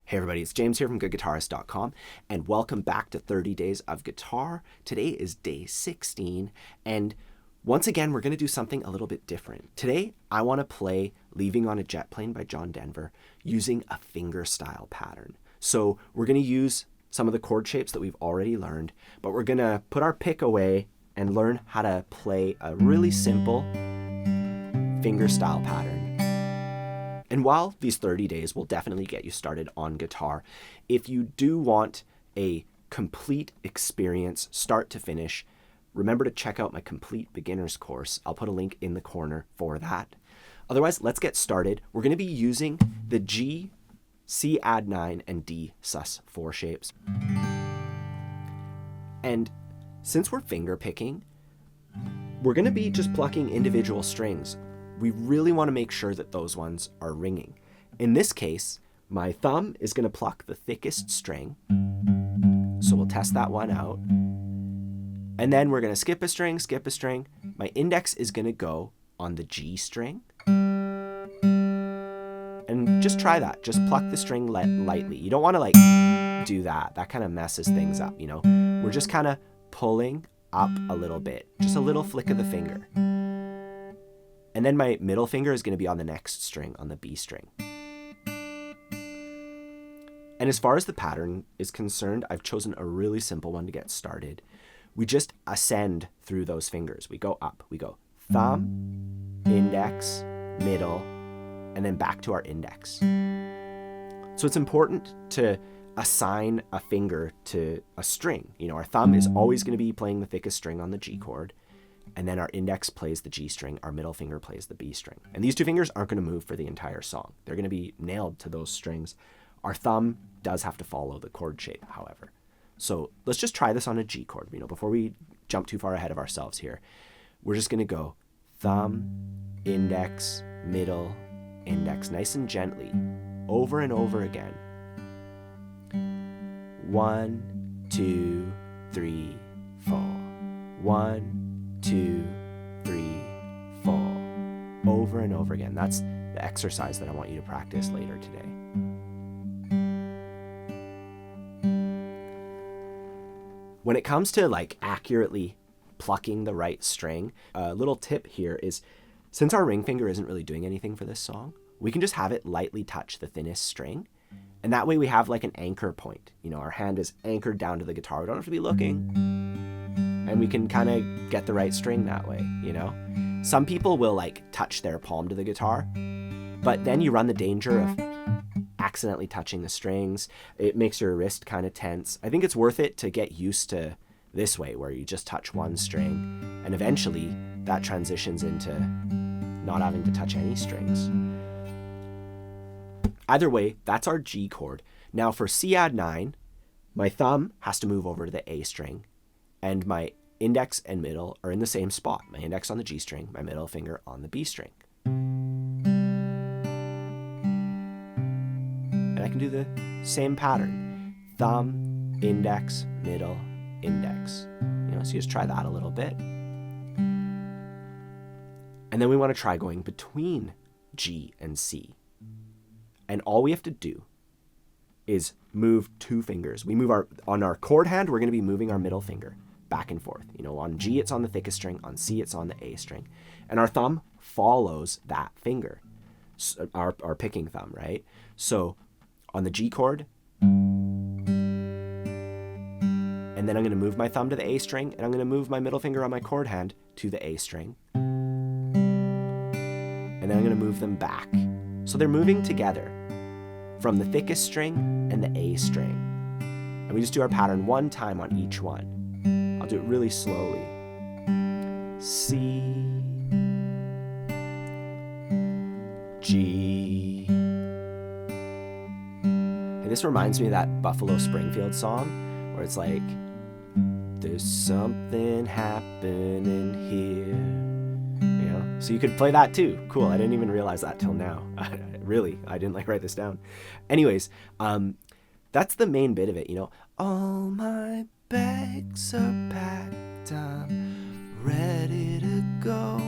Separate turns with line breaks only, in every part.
Hey everybody, it's James here from Guitarist.com, and welcome back to 30 Days of Guitar. Today is day 16, and once again, we're going to do something a little bit different. Today, I want to play Leaving on a Jet Plane by John Denver using a fingerstyle pattern. So we're going to use some of the chord shapes that we've already learned, but we're going to put our pick away and learn how to play a really simple fingerstyle pattern. And while these 30 days will definitely get you started on guitar, if you do want a complete experience, start to finish, remember to check out my complete beginner's course. I'll put a link in the corner for that. Otherwise, let's get started. We're going to be using the G, C add 9, and D sus4 shapes. And since we're finger picking, we're going to be just plucking individual strings. We really want to make sure that those ones are ringing. In this case, my thumb is going to pluck the thickest string. So we'll test that one out. And then we're going to skip a string. My index is going to go on the G string. And just try that. Just pluck the string lightly. You don't want to do that. That kind of messes things up, you know. We're just kind of pulling up a little bit. Just a little flick of the finger. And then my middle finger is going to be on the next string, on the B string. And as far as the pattern is concerned, I've chosen a really simple one to get started. We just ascend through those fingers. We go up. We go thumb, index, middle, and then back to our index. So it's important to assign a finger to a string. You know, our thumb is always going to be playing the thickest string on the G chord. And then our index plays the G string, our middle finger plays the B string. And these two fingers aren't going to move for the entire song. They're going to be nailed to those strings. Our thumb does have to follow the chord shape, however. So let's just try this on a G chord, you know, before we jump too far ahead of ourselves here. We're just going to go thumb, index, middle, index, nice and gently, over and over again. 1, 2, 3, 4. 1, 2, 3, 4. Over and over again. That's the exercise that I want you to practice later today. When it comes to accurately plucking the right string, a little tip here is, since our ring finger isn't really doing anything for this song, we can just have it lightly touch the thinnest string. And that way we have an anchor point. You know, our hand is anchored down to the guitar. We don't have to be looking. And we can kind of get the right string that way, you know? Some people will touch their palm to the guitar, but then you run the danger of accidentally touching the strings. It makes your wrist kind of tense. I think it's worth it to get used to this way, where you just touch one string, and eventually that transitions into not having to touch any strings. Either way, that's our G chord. Now for C add 9, my thumb has to move over to the A string, and my index and middle are in the same spot. My index on the G string, my middle finger on the B string. And I can do the same pattern. Thumb, index, middle, index. You know, so you just try that a little bit. And then we want to try going between G and C. And all we have to do is move two fingers. We move on our chord hand, we're going to be moving our middle finger back and forth. You know, on G, it's on the thickest string. On C, it's on the A string. And our thumb follows that finger, so our picking thumb, right? So on the G chord, and then I'm going to move my thumb to the A string, and I'm going to move my middle finger on my chord hand to the A string. And then I'm going to move them back. So they're moving together from the thickest string and the A string. And we just do our pattern one time on each one. I'll do it really slowly. C, G. And this reminds me of that Buffalo Springfield song where it's like, there's something happening here. You know, so you could play that too. Cool. I didn't even realize that till now. Really, I didn't write this down. Anyways, that's the main bit of it, you know. All my bags are packed, I'm ready to go.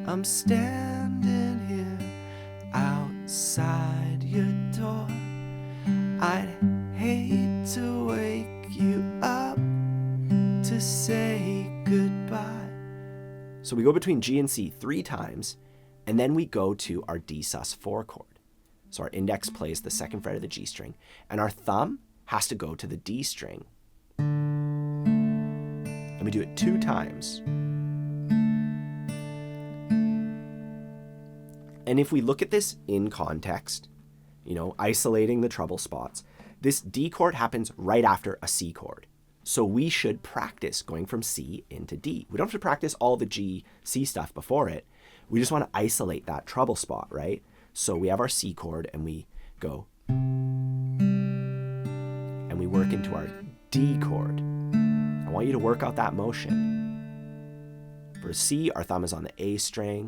I'm standing here outside your door. So we go between G and C 3 times, and then we go to our D sus4 chord. So our index plays the 2nd fret of the G string, and our thumb has to go to the D string. And we do it 2 times. And if we look at this in context, isolating the treble spots, this D chord happens right after a C chord. So we should practice going from C into D. We don't have to practice all the G, C stuff before it. We just want to isolate that treble spot, right? So we have our C chord and we go, and we work into our D chord. I want you to work out that motion. For C, our thumb is on the A string.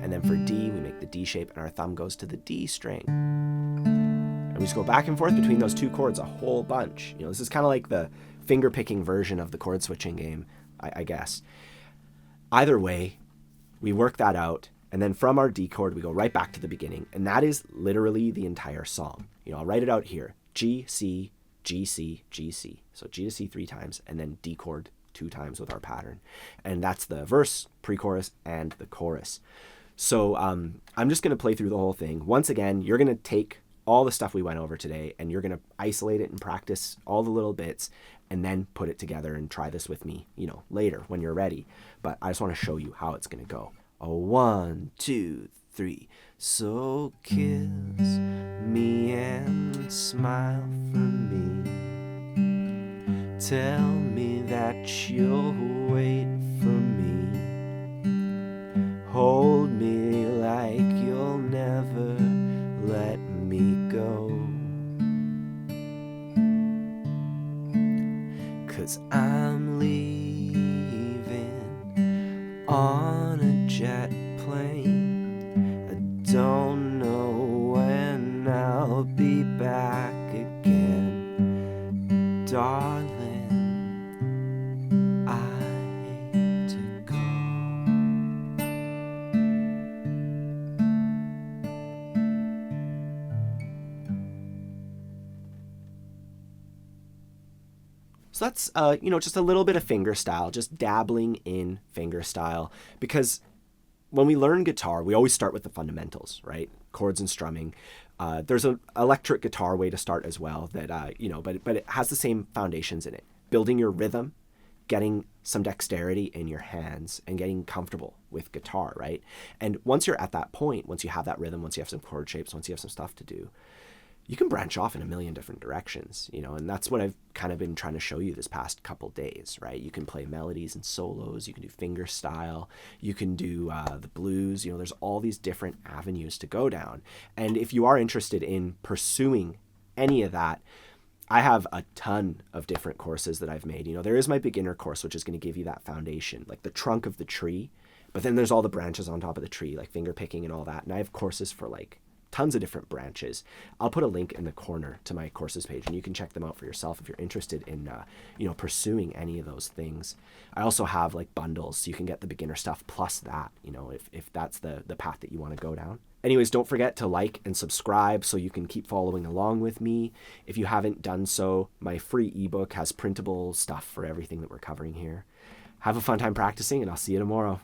And then for D, we make the D shape and our thumb goes to the D string. And we just go back and forth between those 2 chords a whole bunch. This is kind of like the finger-picking version of the chord switching game, I guess. Either way, we work that out. And then from our D chord, we go right back to the beginning. And that is literally the entire song. I'll write it out here. G, C, G, C, G, C. So G to C 3 times, and then D chord 2 times with our pattern. And that's the verse, pre-chorus, and the chorus. So I'm just going to play through the whole thing. Once again, you're going to take all the stuff we went over today, and you're going to isolate it and practice all the little bits, and then put it together and try this with me, later when you're ready. But I just want to show you how it's going to go. 1, 2, 3. So kiss me and smile for me. Tell me that you'll wait for me. Hold me like you'll never let me go. 'Cause I'm leaving on a jet plane. I don't know when I'll be back again. Darling, I hate to go. So that's, just a little bit of fingerstyle, just dabbling in fingerstyle, because when we learn guitar, we always start with the fundamentals, right? Chords and strumming. There's an electric guitar way to start as well that, but it has the same foundations in it. Building your rhythm, getting some dexterity in your hands, and getting comfortable with guitar, right? And once you're at that point, once you have that rhythm, once you have some chord shapes, once you have some stuff to do, you can branch off in a million different directions, and that's what I've kind of been trying to show you this past couple days, right? You can play melodies and solos, you can do fingerstyle, you can do the blues, there's all these different avenues to go down. And if you are interested in pursuing any of that, I have a ton of different courses that I've made. There is my beginner course, which is going to give you that foundation, like the trunk of the tree, but then there's all the branches on top of the tree, like finger picking and all that. And I have courses for tons of different branches. I'll put a link in the corner to my courses page, and you can check them out for yourself if you're interested in, pursuing any of those things. I also have bundles, so you can get the beginner stuff plus that, if that's the path that you want to go down. Anyways, don't forget to like and subscribe so you can keep following along with me. If you haven't done so, my free ebook has printable stuff for everything that we're covering here. Have a fun time practicing, and I'll see you tomorrow.